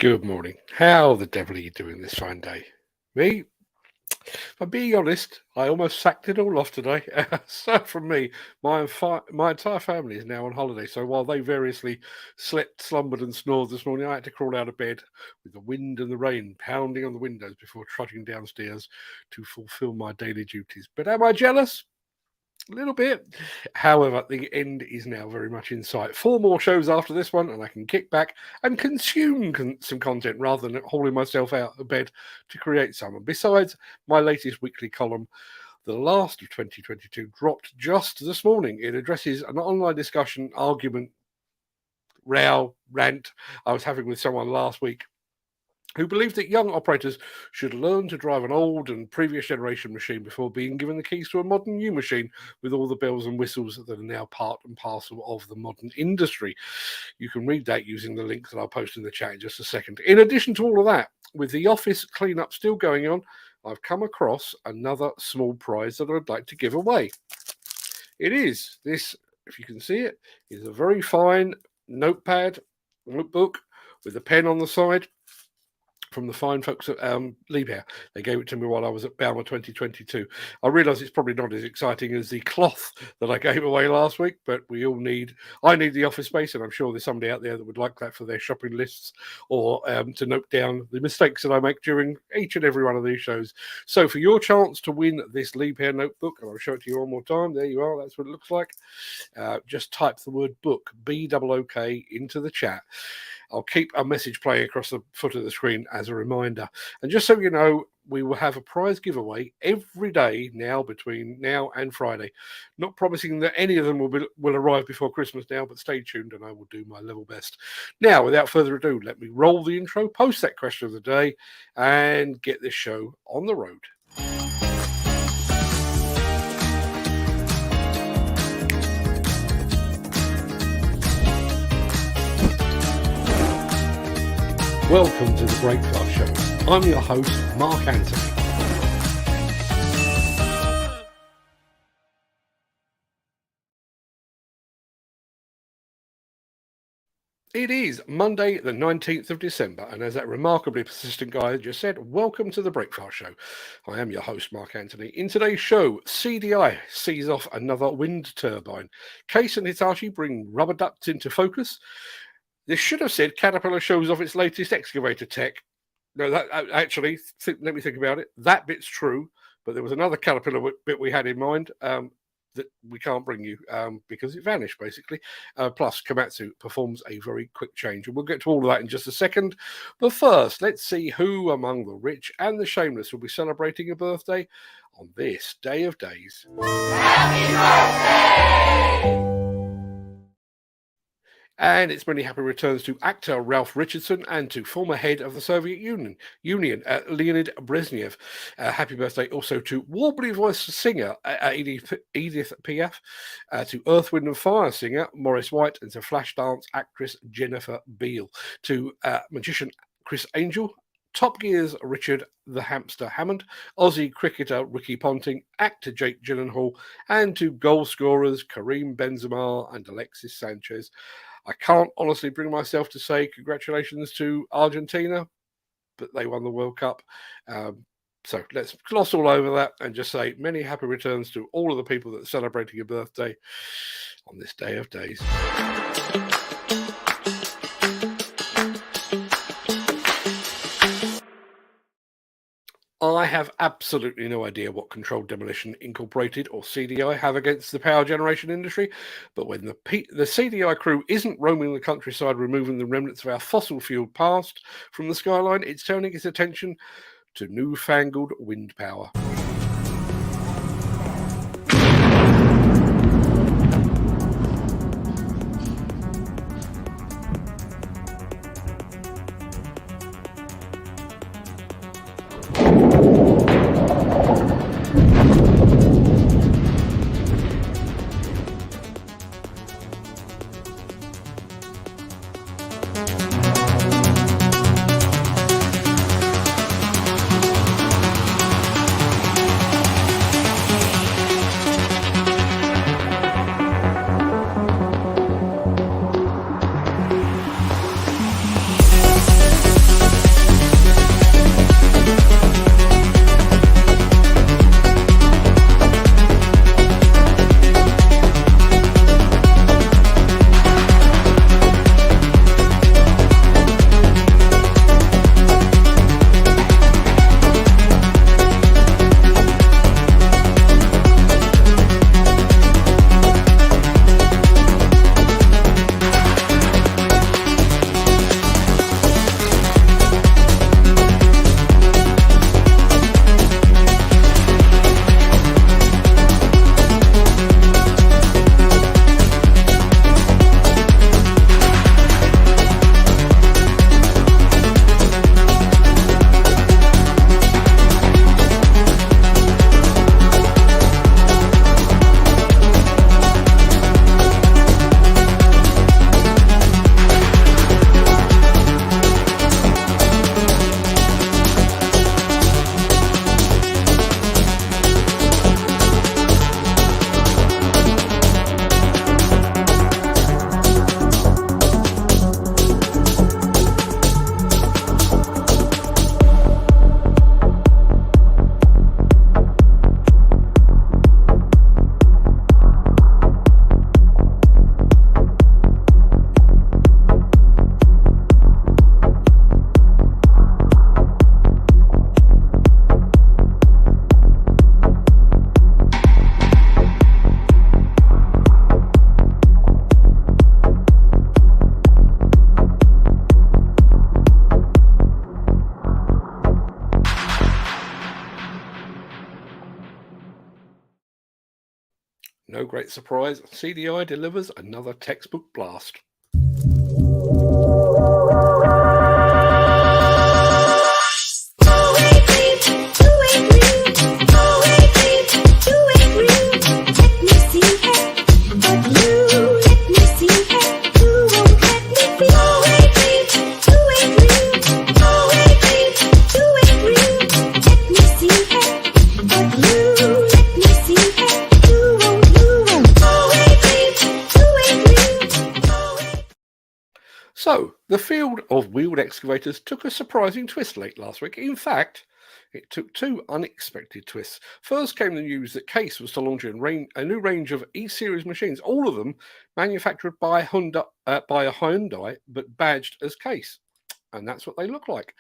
Good morning. How the devil are you doing this fine day? Me? If I'm being honest, I almost sacked it all off today. So from me, my entire family is now on holiday. So while they variously slept, slumbered, and snored this morning, I had to crawl out of bed with the wind and the rain pounding on the windows before trudging downstairs to fulfil my daily duties. But am I jealous? A little bit. However, the end is now very much in sight. 4 more shows after this one, and I can kick back and consume some content rather than hauling myself out of bed to create some. And besides, my latest weekly column, the last of 2022, dropped just this morning. It addresses an online discussion, argument, row, rant I was having with someone last week who believed that young operators should learn to drive an old and previous generation machine before being given the keys to a modern new machine with all the bells and whistles that are now part and parcel of the modern industry. You can read that using the link that I'll post in the chat in just a second. In addition to all of that, with the office cleanup still going on, I've come across another small prize that I'd like to give away. It is this, if you can see it, is a very fine notebook with a pen on the side from the fine folks at Liebherr. They gave it to me while I was at Bauma 2022. I realise it's probably not as exciting as the cloth that I gave away last week, but I need the office space, and I'm sure there's somebody out there that would like that for their shopping lists or to note down the mistakes that I make during each and every one of these shows. So for your chance to win this Liebherr notebook, and I'll show it to you one more time. There you are. That's what it looks like. Just type the word book, B-O-O-K, into the chat. I'll keep a message playing across the foot of the screen as a reminder. And just so you know, we will have a prize giveaway every day now between now and Friday. Not promising that any of them will arrive before Christmas now, but stay tuned and I will do my level best. Now, without further ado, let me roll the intro, post that question of the day, and get this show on the road. Welcome to the Breakfast Show. I'm your host, Mark Anthony. It is Monday, the 19th of December, and as that remarkably persistent guy just said, welcome to the Breakfast Show. I am your host, Mark Anthony. In today's show, CDI sees off another wind turbine. Case and Hitachi bring rubber ducts into focus. This should have said Caterpillar shows off its latest excavator tech. No, that actually, let me think about it. That bit's true, but there was another Caterpillar bit we had in mind that we can't bring you because it vanished, basically. Plus, Komatsu performs a very quick change, and we'll get to all of that in just a second. But first, let's see who among the rich and the shameless will be celebrating a birthday on this day of days. Happy birthday! And it's many happy returns to actor Ralph Richardson and to former head of the Soviet Union Leonid Brezhnev. Happy birthday also to warbly-voiced singer Edith Piaf, to Earth, Wind and Fire singer Maurice White, and to Flashdance actress Jennifer Beal, to magician Chris Angel, Top Gear's Richard the Hamster Hammond, Aussie cricketer Ricky Ponting, actor Jake Gyllenhaal, and to goal scorers Karim Benzema and Alexis Sanchez. I can't honestly bring myself to say congratulations to Argentina, but they won the World Cup. So let's gloss all over that and just say many happy returns to all of the people that are celebrating a birthday on this day of days. I have absolutely no idea what Controlled Demolition Incorporated or CDI have against the power generation industry, but when the CDI crew isn't roaming the countryside removing the remnants of our fossil-fueled past from the skyline, it's turning its attention to newfangled wind power. No great surprise, CDI delivers another textbook blast. So, the field of wheeled excavators took a surprising twist late last week. In fact, it took two unexpected twists. First came the news that Case was to launch a new range of E-Series machines, all of them manufactured by Hyundai, but badged as Case. And that's what they look like.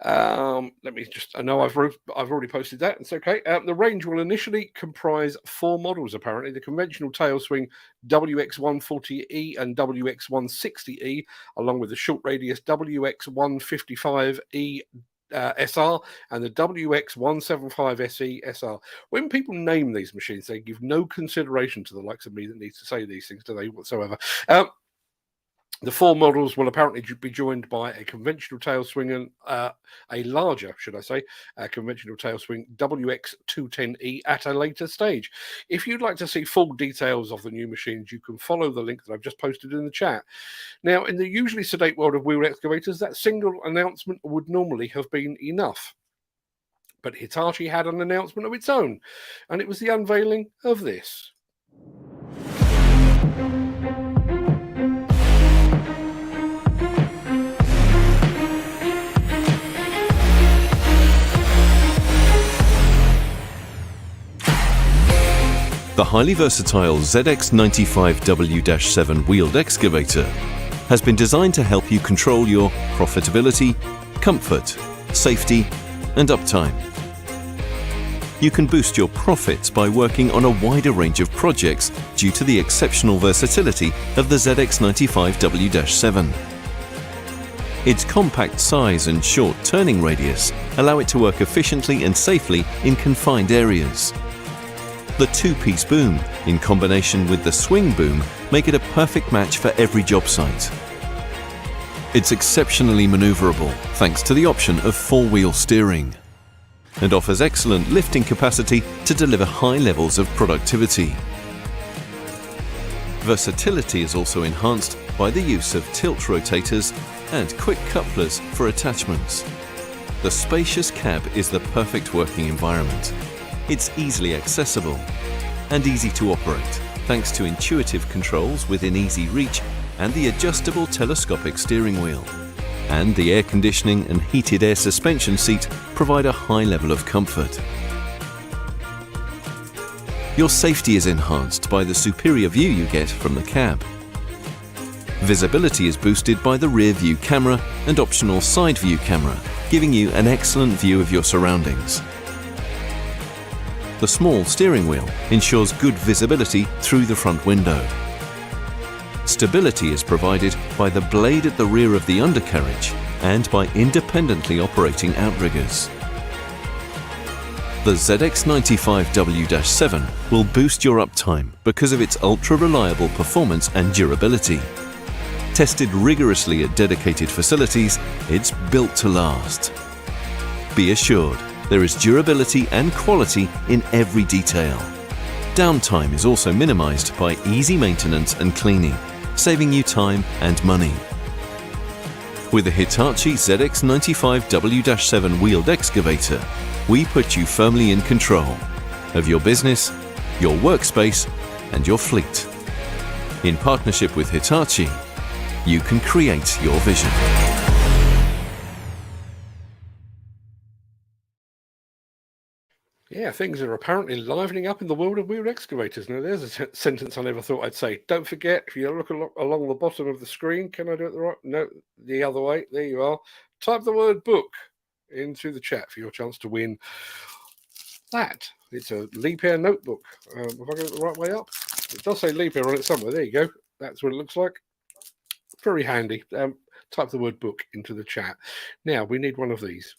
Let me just, I know I've already posted that. It's okay. The range will initially comprise four models, apparently. The conventional tail swing WX140E and WX160E, along with the short radius WX155E SR and the WX175SE SR. When people name these machines, they give no consideration to the likes of me that needs to say these things, do they, whatsoever? The four models will apparently be joined by a conventional tail swing and a larger, should I say, conventional tail swing WX210E at a later stage. If you'd like to see full details of the new machines, you can follow the link that I've just posted in the chat. Now, in the usually sedate world of wheeled excavators, that single announcement would normally have been enough. But Hitachi had an announcement of its own, and it was the unveiling of this. The highly versatile ZX95W-7 wheeled excavator has been designed to help you control your profitability, comfort, safety, and uptime. You can boost your profits by working on a wider range of projects due to the exceptional versatility of the ZX95W-7. Its compact size and short turning radius allow it to work efficiently and safely in confined areas. The two-piece boom, in combination with the swing boom, make it a perfect match for every job site. It's exceptionally maneuverable thanks to the option of four-wheel steering and offers excellent lifting capacity to deliver high levels of productivity. Versatility is also enhanced by the use of tilt rotators and quick couplers for attachments. The spacious cab is the perfect working environment. It's easily accessible and easy to operate thanks to intuitive controls within easy reach and the adjustable telescopic steering wheel. And the air conditioning and heated air suspension seat provide a high level of comfort. Your safety is enhanced by the superior view you get from the cab. Visibility is boosted by the rear view camera and optional side view camera, giving you an excellent view of your surroundings. The small steering wheel ensures good visibility through the front window. Stability is provided by the blade at the rear of the undercarriage and by independently operating outriggers. The ZX95W-7 will boost your uptime because of its ultra-reliable performance and durability. Tested rigorously at dedicated facilities, it's built to last. Be assured, there is durability and quality in every detail. Downtime is also minimized by easy maintenance and cleaning, saving you time and money. With the Hitachi ZX95W-7 wheeled excavator, we put you firmly in control of your business, your workspace, and your fleet. In partnership with Hitachi, you can create your vision. Yeah, things are apparently livening up in the world of wheeled excavators. Now, there's a sentence I never thought I'd say. Don't forget, if you look along the bottom of the screen, can I do it the right? No, the other way. There you are. Type the word book into the chat for your chance to win that. It's a Leap Air notebook. If I get it the right way up, it does say Leap Air on it somewhere. There you go. That's what it looks like. Very handy. Type the word book into the chat. Now, we need one of these.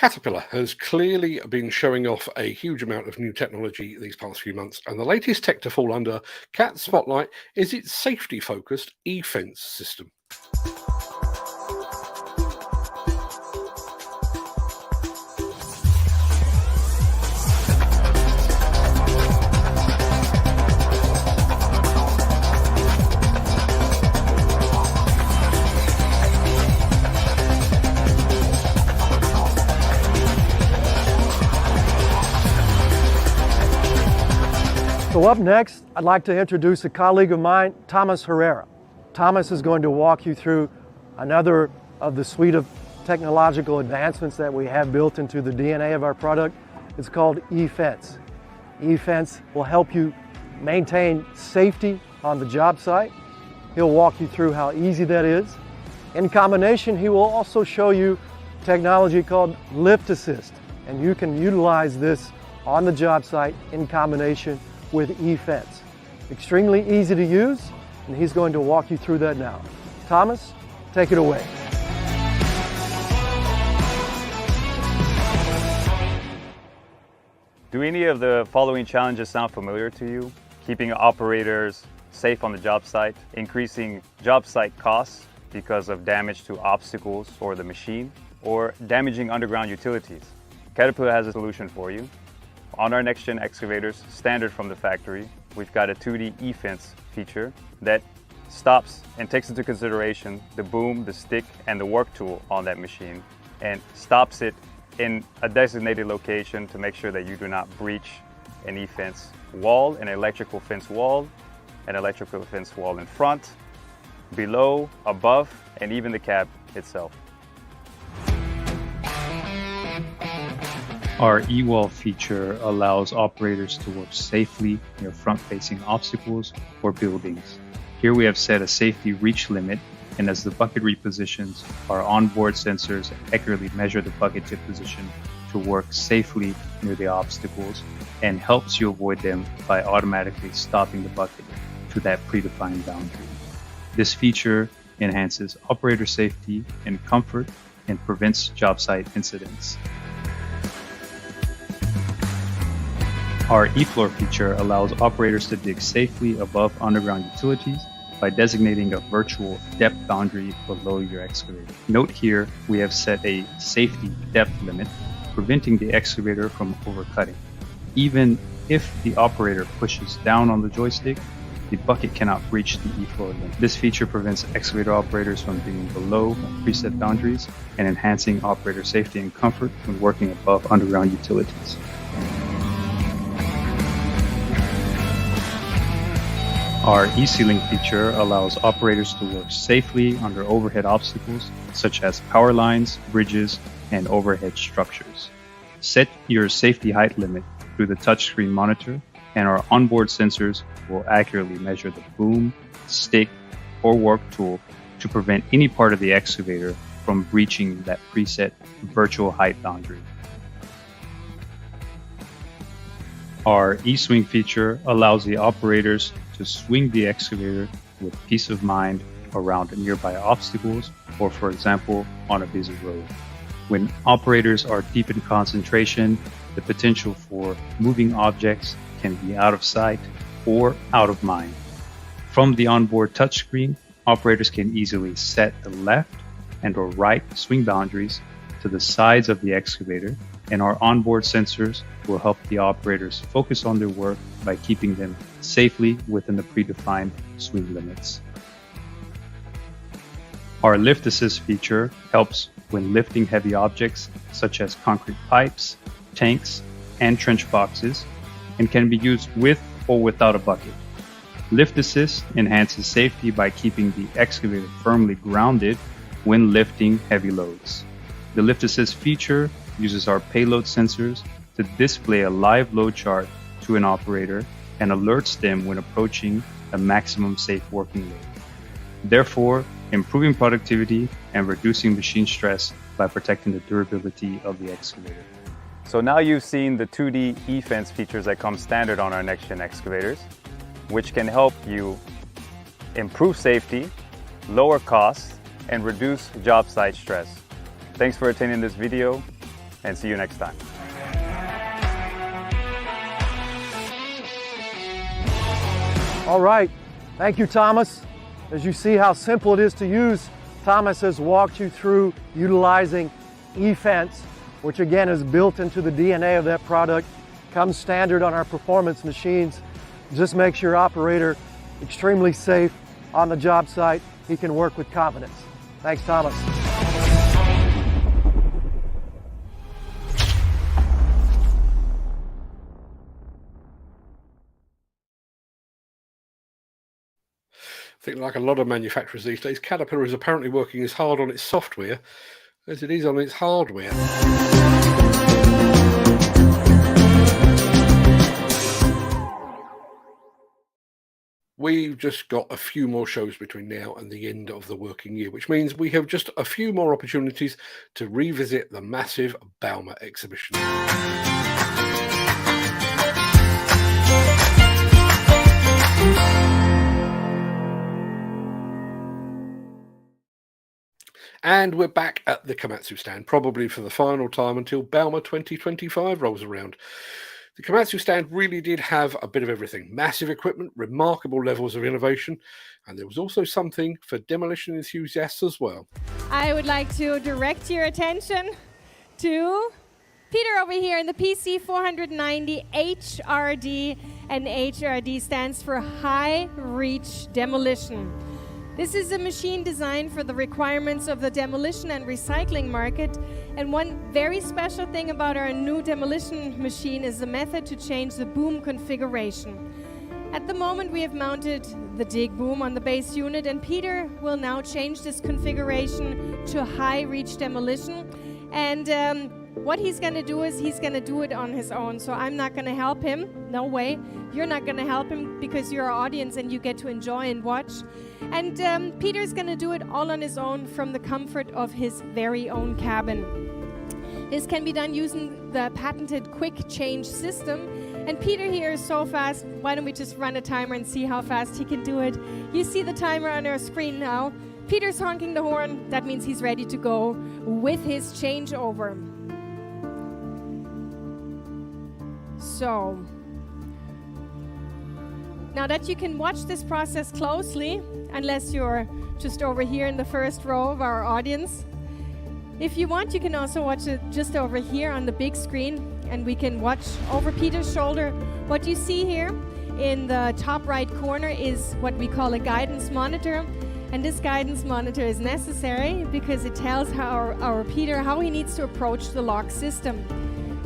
Caterpillar has clearly been showing off a huge amount of new technology these past few months, and the latest tech to fall under Cat's spotlight is its safety-focused e-fence system. So up next, I'd like to introduce a colleague of mine, Thomas Herrera. Thomas is going to walk you through another of the suite of technological advancements that we have built into the DNA of our product. It's called e-fence. E-fence will help you maintain safety on the job site. He'll walk you through how easy that is. In combination, he will also show you technology called lift assist, and you can utilize this on the job site in combination with e-fence. Extremely easy to use, and he's going to walk you through that now. Thomas, take it away. Do any of the following challenges sound familiar to you? Keeping operators safe on the job site, increasing job site costs because of damage to obstacles or the machine, or damaging underground utilities? Caterpillar has a solution for you. On our next-gen excavators, standard from the factory, we've got a 2D e-fence feature that stops and takes into consideration the boom, the stick, and the work tool on that machine, and stops it in a designated location to make sure that you do not breach an e-fence wall, an electrical fence wall in front, below, above, and even the cab itself. Our e-wall feature allows operators to work safely near front-facing obstacles or buildings. Here we have set a safety reach limit, and as the bucket repositions, our onboard sensors accurately measure the bucket tip position to work safely near the obstacles and helps you avoid them by automatically stopping the bucket to that predefined boundary. This feature enhances operator safety and comfort and prevents job site incidents. Our e-floor feature allows operators to dig safely above underground utilities by designating a virtual depth boundary below your excavator. Note here, we have set a safety depth limit, preventing the excavator from overcutting. Even if the operator pushes down on the joystick, the bucket cannot breach the e-floor limit. This feature prevents excavator operators from being below preset boundaries and enhancing operator safety and comfort when working above underground utilities. Our e-ceiling feature allows operators to work safely under overhead obstacles such as power lines, bridges, and overhead structures. Set your safety height limit through the touchscreen monitor, and our onboard sensors will accurately measure the boom, stick, or work tool to prevent any part of the excavator from breaching that preset virtual height boundary. Our e-swing feature allows the operators to swing the excavator with peace of mind around nearby obstacles or, for example, on a busy road. When operators are deep in concentration, the potential for moving objects can be out of sight or out of mind. From the onboard touchscreen, operators can easily set the left and or right swing boundaries to the sides of the excavator, and our onboard sensors will help the operators focus on their work by keeping them safely within the predefined swing limits. Our lift assist feature helps when lifting heavy objects such as concrete pipes, tanks, and trench boxes, and can be used with or without a bucket. Lift assist enhances safety by keeping the excavator firmly grounded when lifting heavy loads. The lift assist feature uses our payload sensors to display a live load chart to an operator and alerts them when approaching a maximum safe working load, therefore improving productivity and reducing machine stress by protecting the durability of the excavator. So now you've seen the 2D e-fence features that come standard on our next-gen excavators, which can help you improve safety, lower costs, and reduce job site stress. Thanks for attending this video. and see you next time. All right, thank you, Thomas. As you see how simple it is to use, Thomas has walked you through utilizing E-Fence, which again is built into the DNA of that product, comes standard on our performance machines, just makes your operator extremely safe on the job site. He can work with confidence. Thanks, Thomas. I think like a lot of manufacturers these days, Caterpillar is apparently working as hard on its software as it is on its hardware. We've just got a few more shows between now and the end of the working year, which means we have just a few more opportunities to revisit the massive Bauma exhibition. And we're back at the Komatsu stand, probably for the final time until Bauma 2025 rolls around. The Komatsu stand really did have a bit of everything. Massive equipment, remarkable levels of innovation, and there was also something for demolition enthusiasts as well. I would like to direct your attention to Peter over here in the PC 490 HRD, and HRD stands for High Reach Demolition. This is a machine designed for the requirements of the demolition and recycling market. And one very special thing about our new demolition machine is the method to change the boom configuration. At the moment, we have mounted the dig boom on the base unit, and Peter will now change this configuration to high reach demolition. And what he's going to do is he's going to do it on his own. So I'm not going to help him. No way. You're not going to help him because you're our audience and you get to enjoy and watch. And Peter's going to do it all on his own from the comfort of his very own cabin. This can be done using the patented quick change system. And Peter here is so fast. Why don't we just run a timer and see how fast he can do it? You see the timer on our screen now. Peter's honking the horn. That means he's ready to go with his changeover. So, now that you can watch this process closely, unless you're just over here in the first row of our audience, if you want, you can also watch it just over here on the big screen, and we can watch over Peter's shoulder. What you see here in the top right corner is what we call a guidance monitor, and this guidance monitor is necessary because it tells our Peter how he needs to approach the lock system.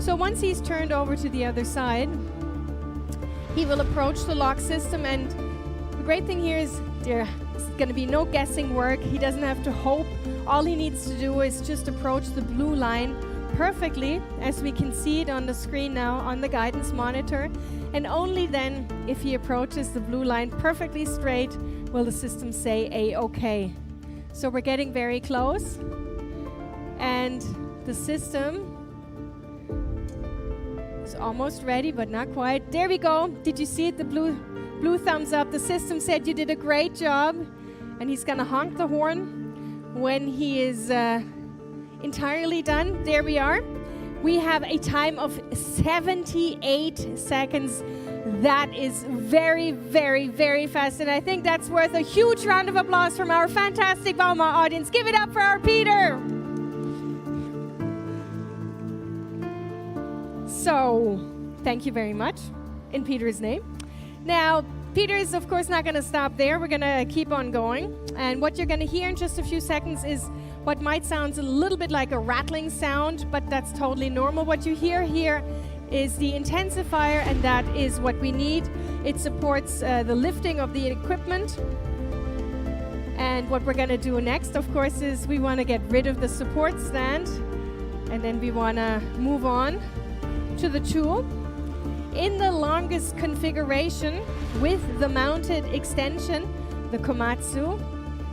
So once he's turned over to the other side, he will approach the lock system, and the great thing here is there's going to be no guessing work. He doesn't have to hope. All he needs to do is just approach the blue line perfectly, as we can see it on the screen now on the guidance monitor. And only then, if he approaches the blue line perfectly straight, will the system say A-OK. So we're getting very close, and the system is almost ready, but not quite. There we go. Did you see it? The blue thumbs up. The system said you did a great job, and he's gonna honk the horn when he is entirely done. There we are. We have a time of 78 seconds. That is very, very, very fast, and I think that's worth a huge round of applause from our fantastic Bauma audience. Give it up for our Peter. So, thank you very much in Peter's name. Now, Peter is of course not going to stop there. We're going to keep on going. And what you're going to hear in just a few seconds is what might sound a little bit like a rattling sound, but that's totally normal. What you hear here is the intensifier, and that is what we need. It supports the lifting of the equipment. And what we're going to do next, of course, is we want to get rid of the support stand, and then we want to move on to the tool. In the longest configuration with the mounted extension, the Komatsu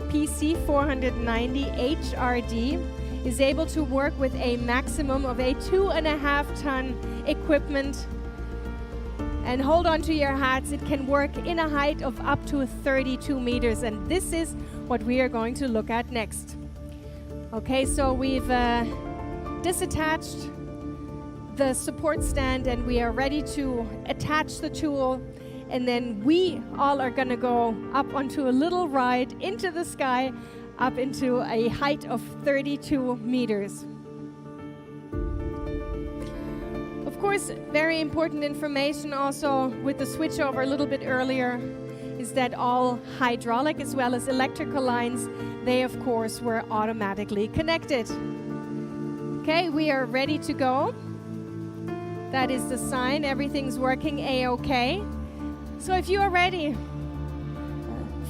PC 490 HRD is able to work with a maximum of a 2.5 ton equipment. And hold on to your hats, it can work in a height of up to 32 meters, and this is what we are going to look at next. Okay, so we've disattached the support stand and we are ready to attach the tool. And then we all are gonna go up onto a little ride into the sky, up into a height of 32 meters. Of course, very important information also with the switchover a little bit earlier is that all hydraulic as well as electrical lines, they of course were automatically connected. Okay, we are ready to go. That is the sign, everything's working A-OK. So if you are ready,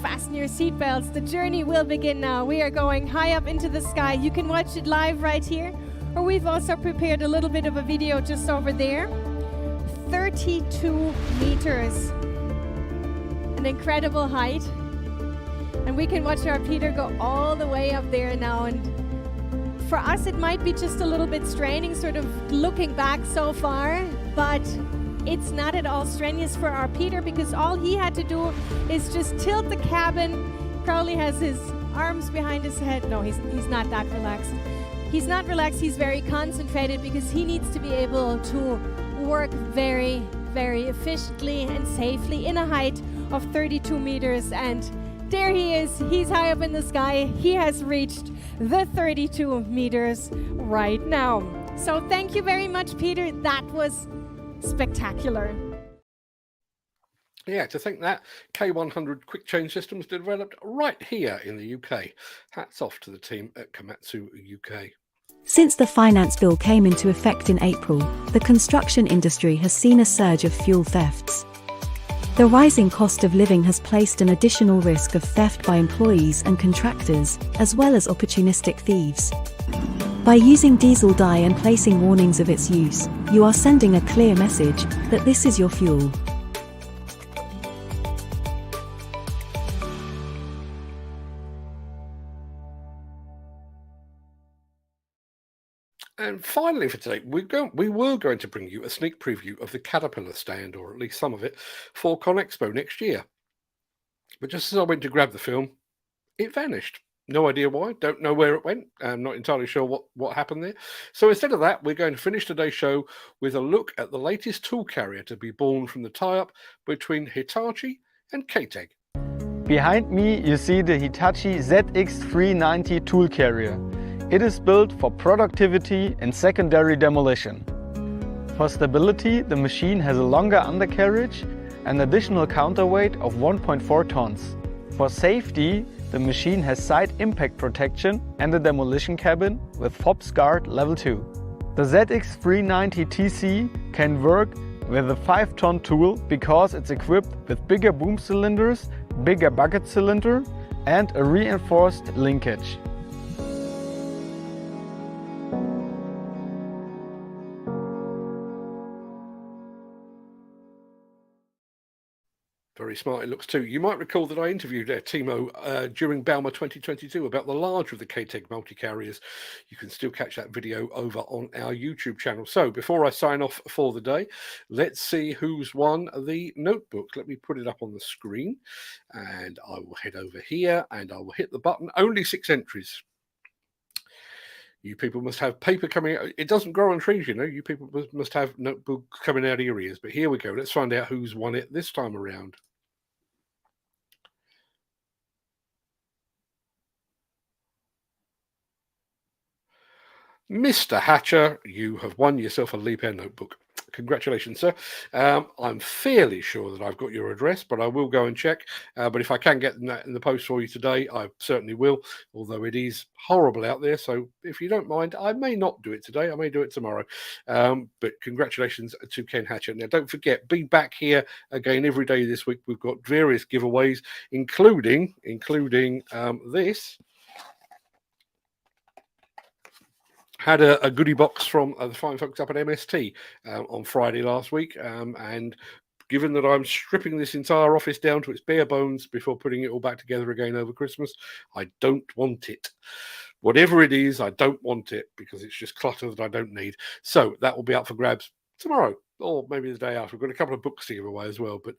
fasten your seatbelts. The journey will begin now. We are going high up into the sky. You can watch it live right here, or we've also prepared a little bit of a video just over there. 32 meters, an incredible height. And we can watch our Peter go all the way up there now. And for us, it might be just a little bit straining, sort of looking back so far, but it's not at all strenuous for our Peter because all he had to do is just tilt the cabin. Probably has his arms behind his head. No, he's not that relaxed. He's not relaxed, he's very concentrated because he needs to be able to work very, very efficiently and safely in a height of 32 meters. And there he is, he's high up in the sky. He has reached the 32 meters right now. So thank you very much, Peter. That was spectacular. Yeah, to think that K100 quick change system was developed right here in the UK. Hats off to the team at Komatsu UK. Since the finance bill came into effect in April, the construction industry has seen a surge of fuel thefts. The rising cost of living has placed an additional risk of theft by employees and contractors, as well as opportunistic thieves. By using diesel dye and placing warnings of its use, you are sending a clear message that this is your fuel. And finally for today, we were going to bring you a sneak preview of the Caterpillar stand, or at least some of it, for ConExpo next year. But just as I went to grab the film, it vanished. No idea why, don't know where it went. I'm not entirely sure what happened there. So instead of that, we're going to finish today's show with a look at the latest tool carrier to be born from the tie-up between Hitachi and KTEG. Behind me you see the Hitachi ZX390 tool carrier. It is built for productivity and secondary demolition. For stability, the machine has a longer undercarriage and additional counterweight of 1.4 tons. For safety, the machine has side impact protection and a demolition cabin with FOPS guard level 2. The ZX390TC can work with a 5-ton tool because it's equipped with bigger boom cylinders, bigger bucket cylinder and a reinforced linkage. Very smart it looks too. You might recall that I interviewed Timo during Bauma 2022 about the larger of the KTEG multi-carriers. You can still catch that video over on our YouTube channel. So before I sign off for the day, let's see who's won the notebook. Let me put it up on the screen and I will head over here and I will hit the button. Only 6 entries. You people must have paper coming out. It doesn't grow on trees, you know. You people must have notebooks coming out of your ears. But here we go. Let's find out who's won it this time around. Mr. Hatcher, you have won yourself a Leap Air notebook. Congratulations, sir. I'm fairly sure that I've got your address, but I will go and check. But if I can get that in the post for you today, I certainly will, although it is horrible out there. So if you don't mind, I may not do it today. I may do it tomorrow. But congratulations to Ken Hatcher. Now, don't forget, be back here again every day this week. We've got various giveaways, including this. Had a goodie box from the fine folks up at MST on Friday last week. And given that I'm stripping this entire office down to its bare bones before putting it all back together again over Christmas, I don't want it. Whatever it is, I don't want it because it's just clutter that I don't need. So that will be up for grabs tomorrow or maybe the day after. We've got a couple of books to give away as well. But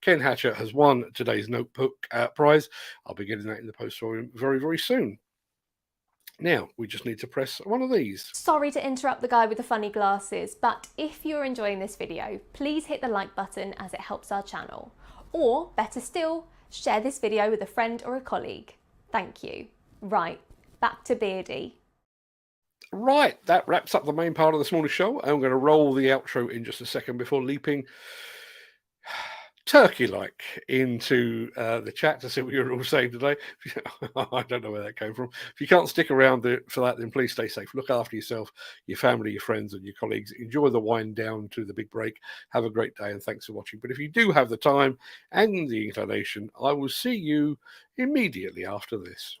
Ken Hatcher has won today's notebook prize. I'll be getting that in the post for him very, very soon. Now, we just need to press one of these. Sorry to interrupt the guy with the funny glasses, but if you're enjoying this video, please hit the like button as it helps our channel. Or, better still, share this video with a friend or a colleague. Thank you. Right, back to Beardy. Right, that wraps up the main part of this morning's show. I'm going to roll the outro in just a second before leaping turkey-like into the chat to see what you're all saying today. I don't know where that came from. If you can't stick around for that, then please stay safe. Look after yourself, your family, your friends, and your colleagues. Enjoy the wind down to the big break. Have a great day, and thanks for watching. But if you do have the time and the inclination, I will see you immediately after this.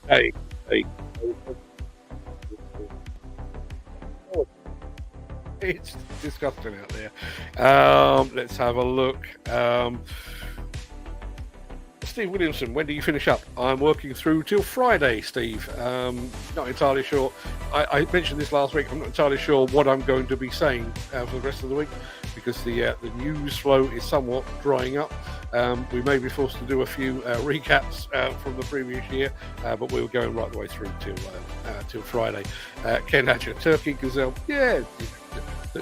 Hey. It's disgusting out there. Let's have a look. Steve Williamson, when do you finish up? I'm working through till Friday, Steve. Not entirely sure. I mentioned this last week. I'm not entirely sure what I'm going to be saying for the rest of the week because the news flow is somewhat drying up. We may be forced to do a few recaps from the previous year, but we're going right the way through till Friday. Ken Hatcher, Turkey, Gazelle, yeah,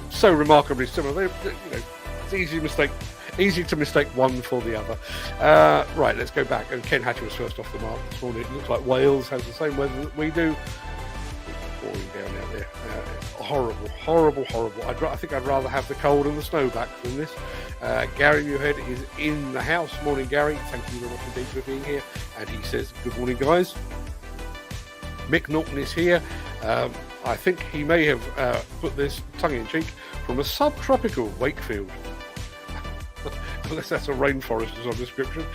so remarkably similar. It's easy to mistake one for the other. Right, let's go back. And Ken Hatcher was first off the mark this morning. It looks like Wales has the same weather that we do. It's pouring down out there. Horrible. I think I'd rather have the cold and the snow back than this. Gary Muirhead is in the house. Morning, Gary. Thank you very much indeed for being here. And he says, good morning, guys. Mick Norton is here. I think he may have put this tongue-in-cheek from a subtropical Wakefield. Unless that's a rainforest as a description.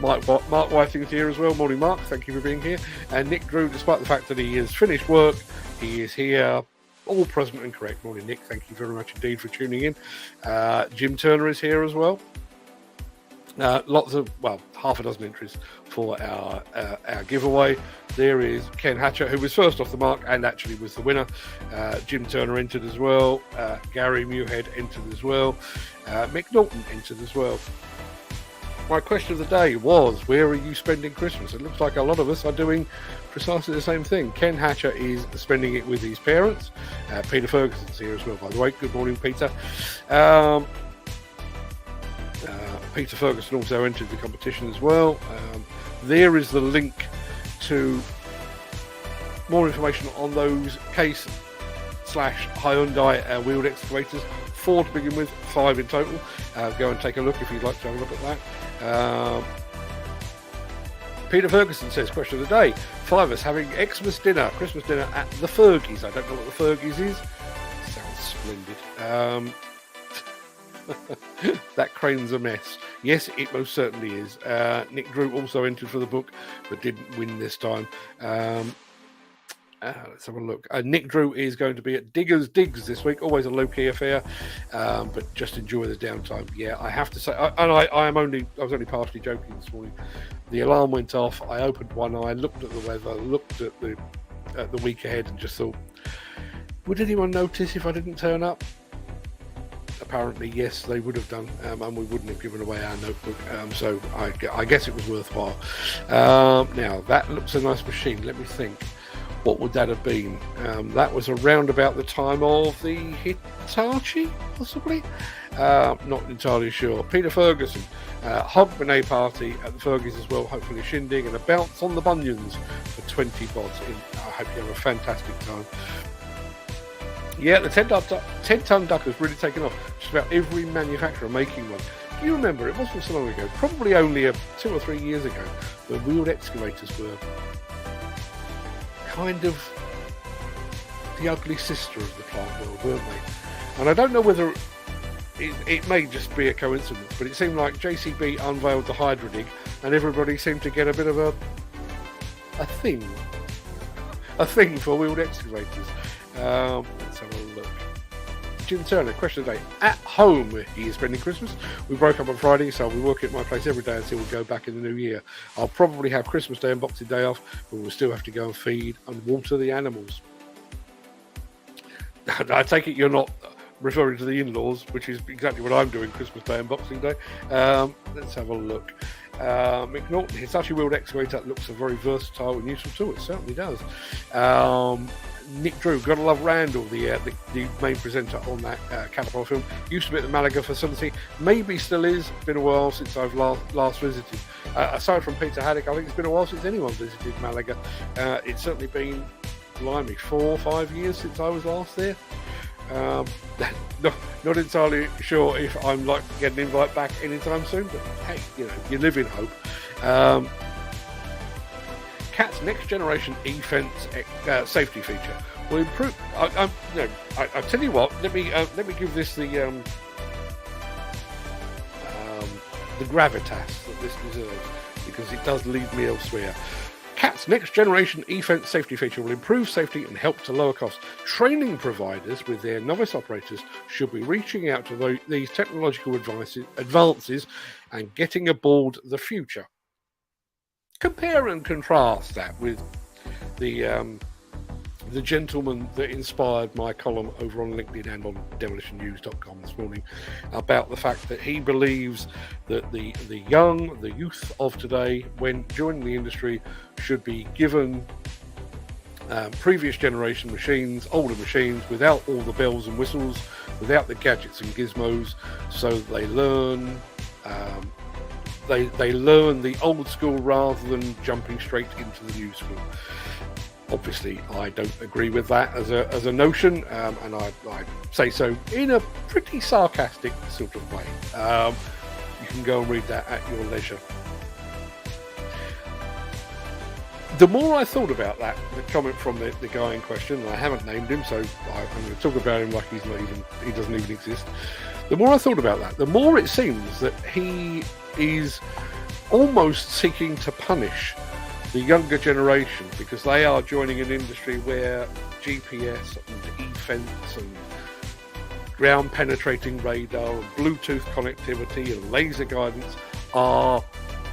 Mark Whiting's here as well. Morning, Mark. Thank you for being here. And Nick Drew, despite the fact that he has finished work, he is here, all present and correct. Morning, Nick. Thank you very much indeed for tuning in. Jim Turner is here as well. Half a dozen entries for our giveaway. There is Ken Hatcher, who was first off the mark and actually was the winner. Jim Turner entered as well. Gary Muirhead entered as well. Mick Norton entered as well. My question of the day was, where are you spending Christmas? It looks like a lot of us are doing precisely the same thing. Ken Hatcher is spending it with his parents. Peter Ferguson's here as well, by the way. Good morning, Peter. Peter Ferguson also entered the competition as well. There is the link to more information on those Case/Hyundai wheeled excavators. 4 to begin with, 5 in total. Go and take a look if you'd like to have a look at that. Peter Ferguson says, question of the day, 5 of us having Christmas dinner at the Fergies. I don't know what the Fergies is. Sounds splendid. That crane's a mess. Yes, it most certainly is. Nick Drew also entered for the book, but didn't win this time. Let's have a look. Nick Drew is going to be at Diggers Digs this week. Always a low-key affair, but just enjoy the downtime. Yeah, I have to say, I was only partially joking this morning. The alarm went off. I opened one eye, looked at the weather, looked at the week ahead, and just thought, would anyone notice if I didn't turn up? Apparently, yes, they would have done, and we wouldn't have given away our notebook. So I guess it was worthwhile. Now, that looks a nice machine. Let me think. What would that have been? That was around about the time of the Hitachi, possibly? Not entirely sure. Peter Ferguson, Hog Benet party at the Fergies as well, hopefully shindig, and a bounce on the bunions for 20 bods. I hope you have a fantastic time. Yeah, the 10-ton duck has really taken off. Just about every manufacturer making one. Do you remember, it wasn't so long ago, probably only 2 or 3 years ago, when wheeled excavators were kind of the ugly sister of the plant world, weren't they? And I don't know whether it may just be a coincidence, but it seemed like JCB unveiled the Hydra Dig and everybody seemed to get a bit of a thing for wheeled excavators. Let's have a look. Jim Turner, question of the day. At home, he is spending Christmas. We broke up on Friday, so we work at my place every day until we go back in the new year. I'll probably have Christmas Day and Boxing Day off, but we'll still have to go and feed and water the animals. I take it you're not referring to the in-laws, which is exactly what I'm doing Christmas Day and Boxing Day. Let's have a look. McNaughton, Hitachi wheeled excavator looks a very versatile and useful tool. It certainly does. Nick Drew, gotta love Randall, the main presenter on that Caterpillar film. Used to be at the Malaga facility, maybe still is. Been a while since I've last visited. Aside from Peter Haddock, I think it's been a while since anyone visited Malaga. It's certainly been, blimey, 4 or 5 years since I was last there. Not entirely sure if I'm like to get an invite back anytime soon, but hey, you live in hope. CAT's next generation e-fence safety feature will improve. I tell you what. Let me give this the gravitas that this deserves, because it does lead me elsewhere. CAT's next generation e-fence safety feature will improve safety and help to lower costs. Training providers with their novice operators should be reaching out to these technological advances and getting aboard the future. Compare and contrast that with the gentleman that inspired my column over on LinkedIn and on demolitionnews.com this morning about the fact that he believes that the youth of today, when joining the industry, should be given previous generation machines, older machines, without all the bells and whistles, without the gadgets and gizmos, so they learn they learn the old school rather than jumping straight into the new school. Obviously, I don't agree with that as a notion, and I say so in a pretty sarcastic sort of way. You can go and read that at your leisure. The more I thought about that, the comment from the guy in question, and I haven't named him, so I'm going to talk about him like he doesn't even exist. The more I thought about that, the more it seems that he is almost seeking to punish the younger generation, because they are joining an industry where GPS and e-fence and ground penetrating radar and Bluetooth connectivity and laser guidance are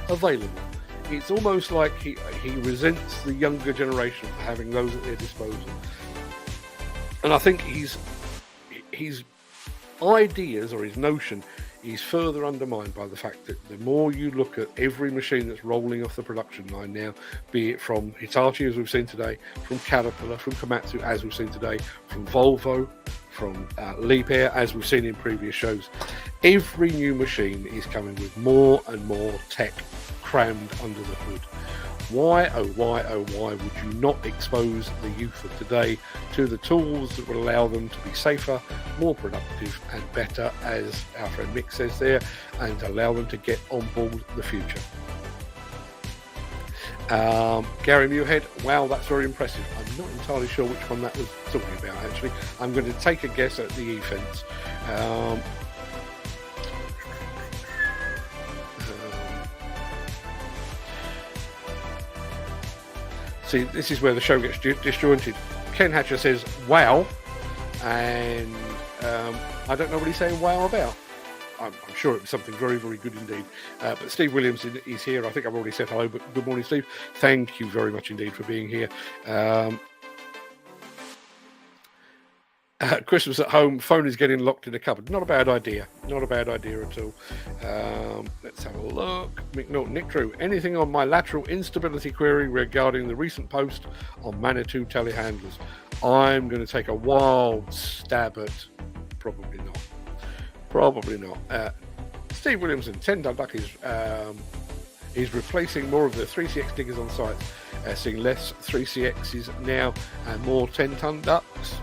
available. It's almost like he resents the younger generation for having those at their disposal. And I think his ideas or his notion is further undermined by the fact that the more you look at every machine that's rolling off the production line now, be it from Hitachi as we've seen today, from Caterpillar, from Komatsu as we've seen today, from Volvo, from Liebherr as we've seen in previous shows, every new machine is coming with more and more tech crammed under the hood. Why, oh why, oh why would you not expose the youth of today to the tools that will allow them to be safer, more productive and better, as our friend Mick says there, and allow them to get on board the future. Gary Muirhead, wow, that's very impressive. I'm not entirely sure which one that was talking about actually. I'm going to take a guess at the e-fence. See, this is where the show gets disjointed. Ken Hatcher says, wow, and I don't know what he's saying wow about. I'm sure it was something very, very good indeed. But Steve Williams is here. I think I've already said hello, but good morning, Steve. Thank you very much indeed for being here. Christmas at home, phone is getting locked in a cupboard. Not a bad idea. Not a bad idea at all. Let's have a look. McNaughton, Nick Drew, anything on my lateral instability query regarding the recent post on Manitou telehandlers? I'm going to take a wild stab at probably not. Probably not. Steve Williamson, 10-ton duck is replacing more of the 3CX diggers on site. Seeing less 3CXs now and more 10-ton ducks.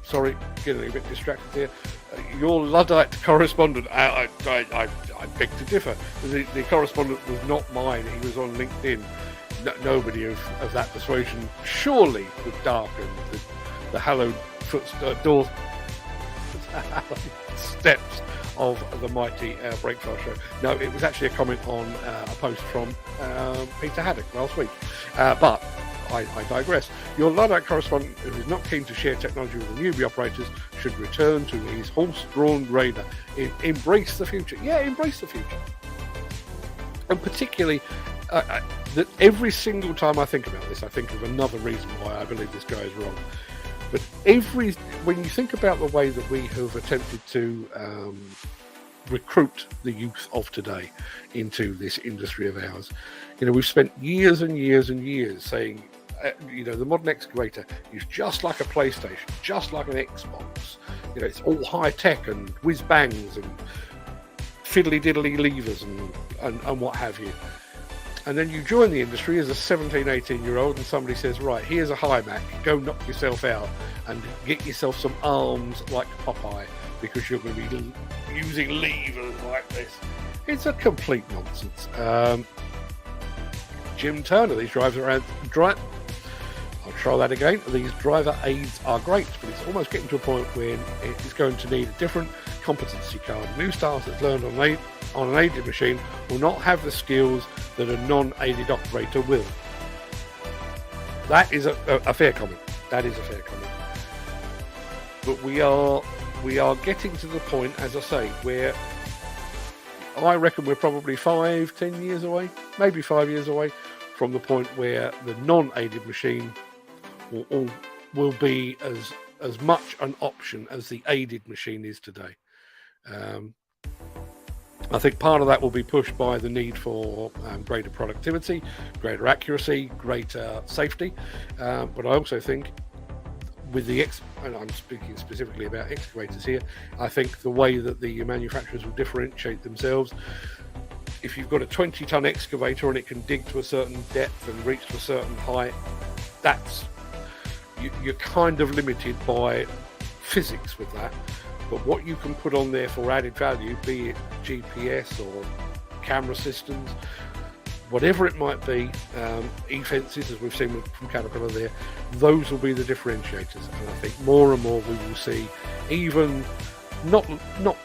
Sorry, getting a bit distracted here. Your Luddite correspondent, I beg to differ. The correspondent was not mine, he was on LinkedIn. Nobody of that persuasion surely would darken the hallowed door steps of the mighty Breakfast Show. No, it was actually a comment on a post from Peter Haddock last week. But I digress. Your Luddite correspondent, who is not keen to share technology with the newbie operators, should return to his horse-drawn grader. Embrace the future. Yeah, embrace the future. And particularly that every single time I think about this, I think of another reason why I believe this guy is wrong. But when you think about the way that we have attempted to recruit the youth of today into this industry of ours, we've spent years and years and years saying, the modern excavator is just like a PlayStation, just like an Xbox. It's all high tech and whiz bangs and fiddly diddly levers and what have you. And then you join the industry as a 17, 18-year-old, and somebody says, right, here's a Hymac, go knock yourself out and get yourself some arms like Popeye, because you're going to be using levers like this. It's a complete nonsense. Jim Turner, these drives around. I'll try that again. These driver aids are great, but it's almost getting to a point where it's going to need a different competency card. New starters learned on an aided machine will not have the skills that a non-aided operator will. That is a fair comment. That is a fair comment. But we are getting to the point, as I say, where I reckon we're probably 5-10 years away, maybe 5 years away from the point where the non-aided machine will be as much an option as the aided machine is today. I think part of that will be pushed by the need for greater productivity, greater accuracy, greater safety. But I also think with and I'm speaking specifically about excavators here, I think the way that the manufacturers will differentiate themselves, if you've got a 20-ton excavator and it can dig to a certain depth and reach to a certain height, you're kind of limited by physics with that. But what you can put on there for added value, be it GPS or camera systems, whatever it might be, e-fences, as we've seen from Caterpillar there, those will be the differentiators. And I think more and more we will see even not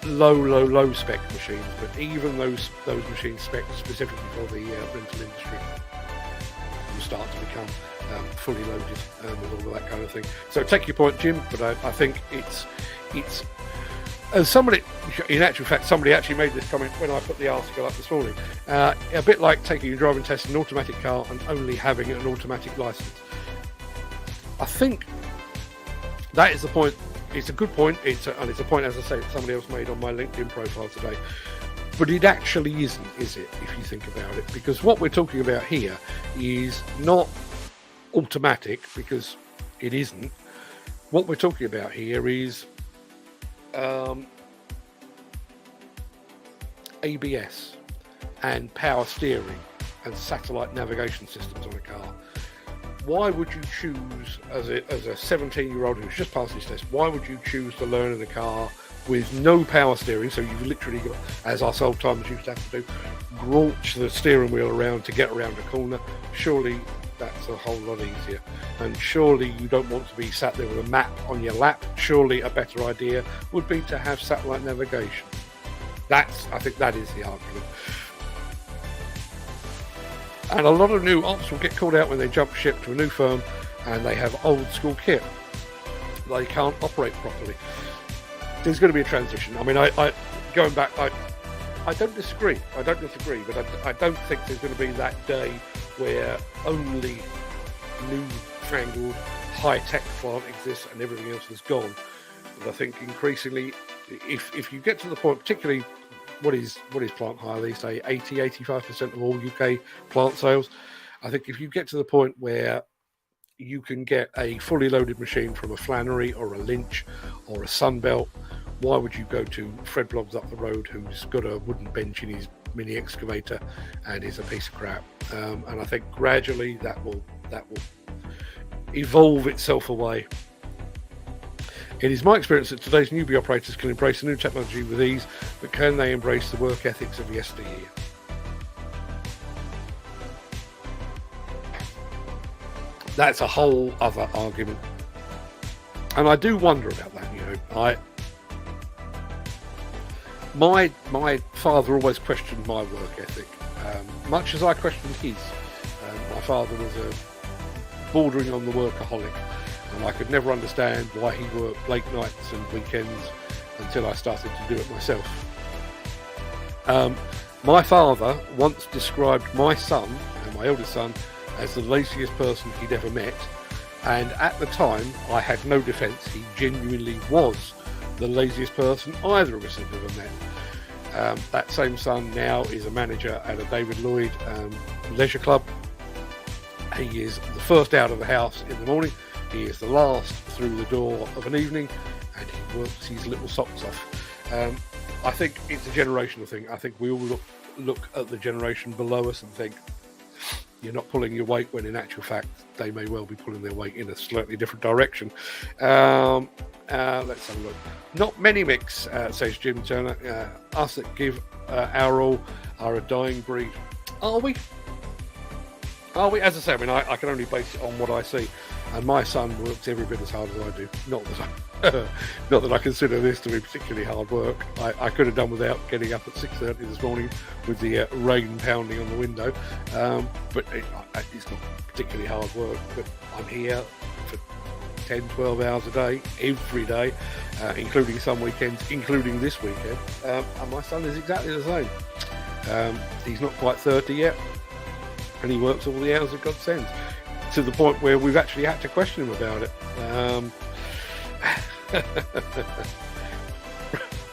low spec machines, but even those machines spec specifically for the rental industry will start to become fully loaded with all of that kind of thing. So take your point, Jim, but I think it's as somebody, in actual fact, somebody actually made this comment when I put the article up this morning. A bit like taking your driving test in an automatic car and only having an automatic license. I think that is the point. It's a good point. It's a point, as I say, that somebody else made on my LinkedIn profile today. But it actually isn't, is it, if you think about it? Because what we're talking about here is not automatic, because it isn't. What we're talking about here is ABS and power steering and satellite navigation systems on a car. Why would you choose, as a 17-year-old who's just passed his test, why would you choose to learn in a car with no power steering? So you've literally got, as us old timers used to have to do, launch the steering wheel around to get around a corner. Surely that's a whole lot easier. And surely you don't want to be sat there with a map on your lap. Surely a better idea would be to have satellite navigation. I think that is the argument. And a lot of new ops will get called out when they jump ship to a new firm and they have old school kit. They can't operate properly. There's going to be a transition. I mean, going back, I don't disagree. But I don't think there's going to be that day where only new-fangled high-tech plant exists and everything else is gone. But I think increasingly, if you get to the point, particularly what is plant hire these days, 80-85% of all UK plant sales, I think if you get to the point where you can get a fully loaded machine from a Flannery or a Lynch or a Sunbelt, why would you go to Fred Bloggs up the road, who's got a wooden bench in his mini excavator and is a piece of crap? And I think gradually that will evolve itself away. It is my experience that today's newbie operators can embrace the new technology with ease, but can they embrace the work ethics of yesteryear? That's a whole other argument. And I do wonder about that, My father always questioned my work ethic, much as I questioned his. My father was bordering on the workaholic, and I could never understand why he worked late nights and weekends until I started to do it myself. My father once described my son, and my eldest son, as the laziest person he'd ever met, and at the time I had no defence. He genuinely was the laziest person either of us had ever met. That same son now is a manager at a David Lloyd leisure club. He is the first out of the house in the morning, he is the last through the door of an evening, and he works his little socks off. I think it's a generational thing. I think we all look at the generation below us and think, you're not pulling your weight, when in actual fact they may well be pulling their weight in a slightly different direction. Let's have a look. Not many mix, says Jim Turner. Us that give our all are a dying breed. Are we? Are we? As I say, I mean, I can only base it on what I see. And my son works every bit as hard as I do. Not that I consider this to be particularly hard work. I could have done without getting up at 6:30 this morning with the rain pounding on the window. But it's not particularly hard work. But I'm here for 10, 12 hours a day, every day, including some weekends, including this weekend. And my son is exactly the same. He's not quite 30 yet, and he works all the hours that God sends, to the point where we've actually had to question him about it.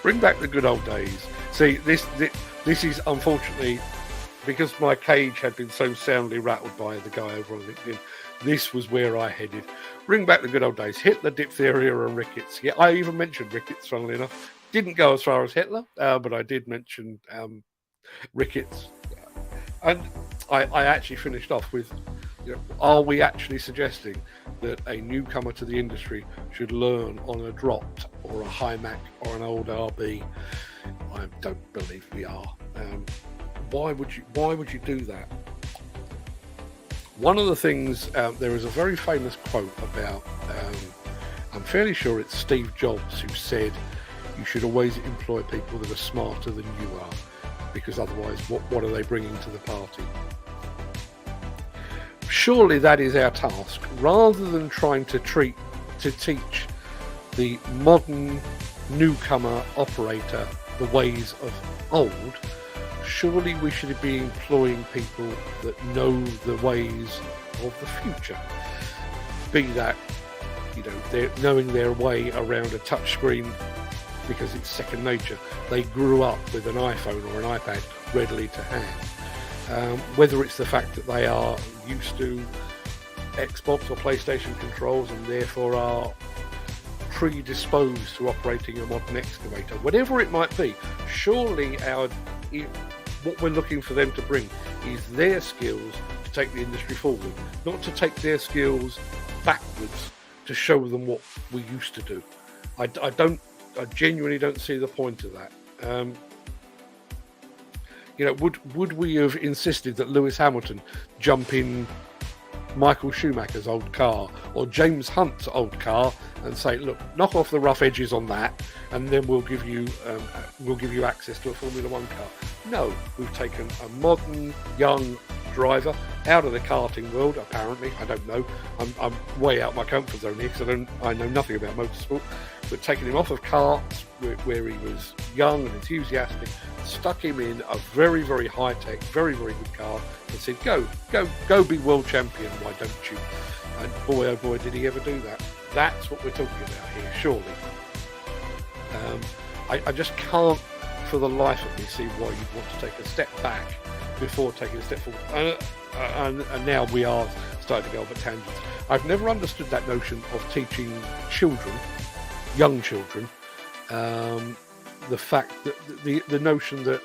Bring back the good old days. See, this is unfortunately, because my cage had been so soundly rattled by the guy over on LinkedIn, this was where I headed. Bring back the good old days. Hitler, diphtheria and rickets. Yeah, I even mentioned rickets, funnily enough. Didn't go as far as Hitler, but I did mention rickets. And I actually finished off with, are we actually suggesting that a newcomer to the industry should learn on a dropped or a high Mac or an old RB? I don't believe we are. Why would you do that? One of the things, there is a very famous quote about, I'm fairly sure it's Steve Jobs who said, you should always employ people that are smarter than you are, because otherwise what are they bringing to the party? Surely that is our task, rather than trying to teach the modern newcomer operator the ways of old. Surely we should be employing people that know the ways of the future. Be that, they're knowing their way around a touch screen because it's second nature. They grew up with an iPhone or an iPad readily to hand. Whether it's the fact that they are used to Xbox or PlayStation controls and therefore are predisposed to operating a modern excavator, whatever it might be, surely what we're looking for them to bring is their skills to take the industry forward, not to take their skills backwards to show them what we used to do. I genuinely don't see the point of that. Would we have insisted that Lewis Hamilton jump in Michael Schumacher's old car or James Hunt's old car and say, look, knock off the rough edges on that, and then we'll give you access to a Formula One car? No, we've taken a modern young driver out of the karting world. Apparently, I don't know. I'm way out my comfort zone here because I know nothing about motorsport. But taking him off of karts where he was young and enthusiastic, stuck him in a very, very high tech, very, very good car, and said, go be world champion, why don't you? And boy, oh boy, did he ever do that. That's what we're talking about here, surely. I just can't for the life of me see why you'd want to take a step back before taking a step forward. And now we are starting to go off at tangents. I've never understood that notion of teaching children, young children, the fact that the notion that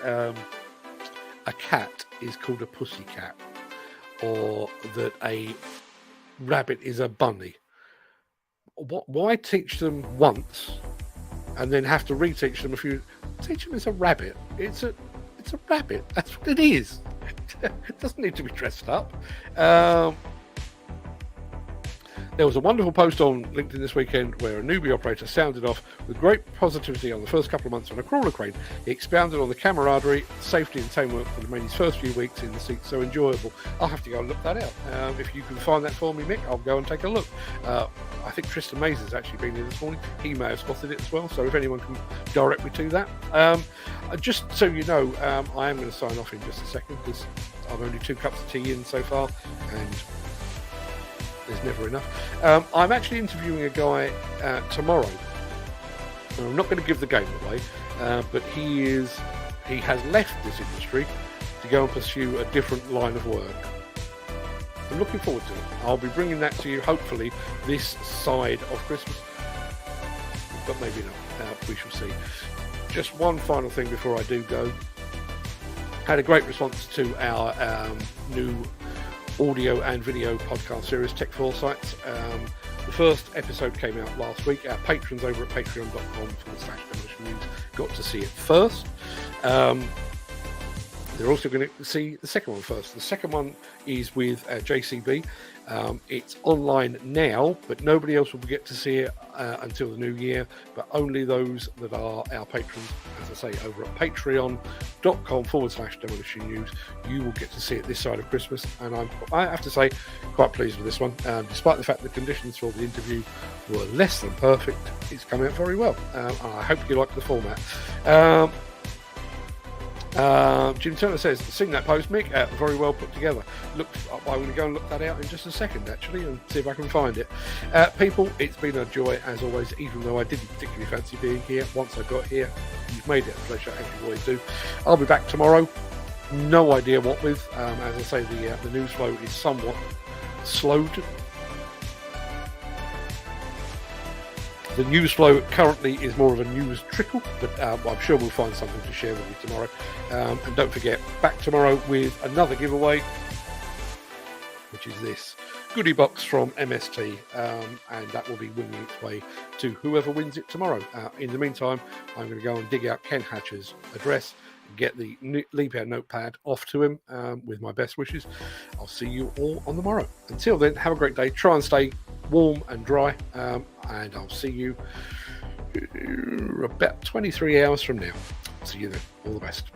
a cat is called a pussy cat, or that a rabbit is a bunny. Why teach them once and then have to reteach them teach them it's a rabbit. It's a rabbit. That's what it is. It doesn't need to be dressed up. There was a wonderful post on LinkedIn this weekend where a newbie operator sounded off with great positivity on the first couple of months on a crawler crane. He expounded on the camaraderie, safety and teamwork that made his first few weeks in the seat so enjoyable. I'll have to go and look that out. If you can find that for me, Mick, I'll go and take a look. I think Tristan Mays has actually been here this morning. He may have spotted it as well, so if anyone can direct me to that. Just so you know, I am going to sign off in just a second because I've only 2 cups of tea in so far, and there's never enough. I'm actually interviewing a guy tomorrow. I'm not going to give the game away, but he has left this industry to go and pursue a different line of work. I'm looking forward to it. I'll be bringing that to you hopefully this side of Christmas, but maybe not. We shall see. Just one final thing before I do go. Had a great response to our new audio and video podcast series, Tech Foresights. The first episode came out last week. Our patrons over at patreon.com/Demolition News got to see it first. They're also going to see the second one first. The second one is with JCB. It's online now, but nobody else will get to see it until the new year, but only those that are our patrons, as I say, over at patreon.com/Demolition News. You will get to see it this side of Christmas, and I have to say, quite pleased with this one. Despite the fact the conditions for the interview were less than perfect, it's come out very well. I hope you like the format. Jim Turner says, seen that post, Mick, very well put together. I'm going to go and look that out in just a second, actually, and see if I can find it. People, it's been a joy, as always, even though I didn't particularly fancy being here. Once I got here, you've made it a pleasure, as you always do. I'll be back tomorrow. No idea what with. As I say, the news flow is somewhat slowed. The news flow currently is more of a news trickle, but I'm sure we'll find something to share with you tomorrow. And don't forget, back tomorrow with another giveaway, which is this goodie box from MST, and that will be winging its way to whoever wins it tomorrow. In the meantime, I'm going to go and dig out Ken Hatcher's address, get the Leap Air notepad off to him with my best wishes. I'll see you all on the morrow. Until then, have a great day. Try and stay warm and dry, and I'll see you about 23 hours from now. See you then. All the best.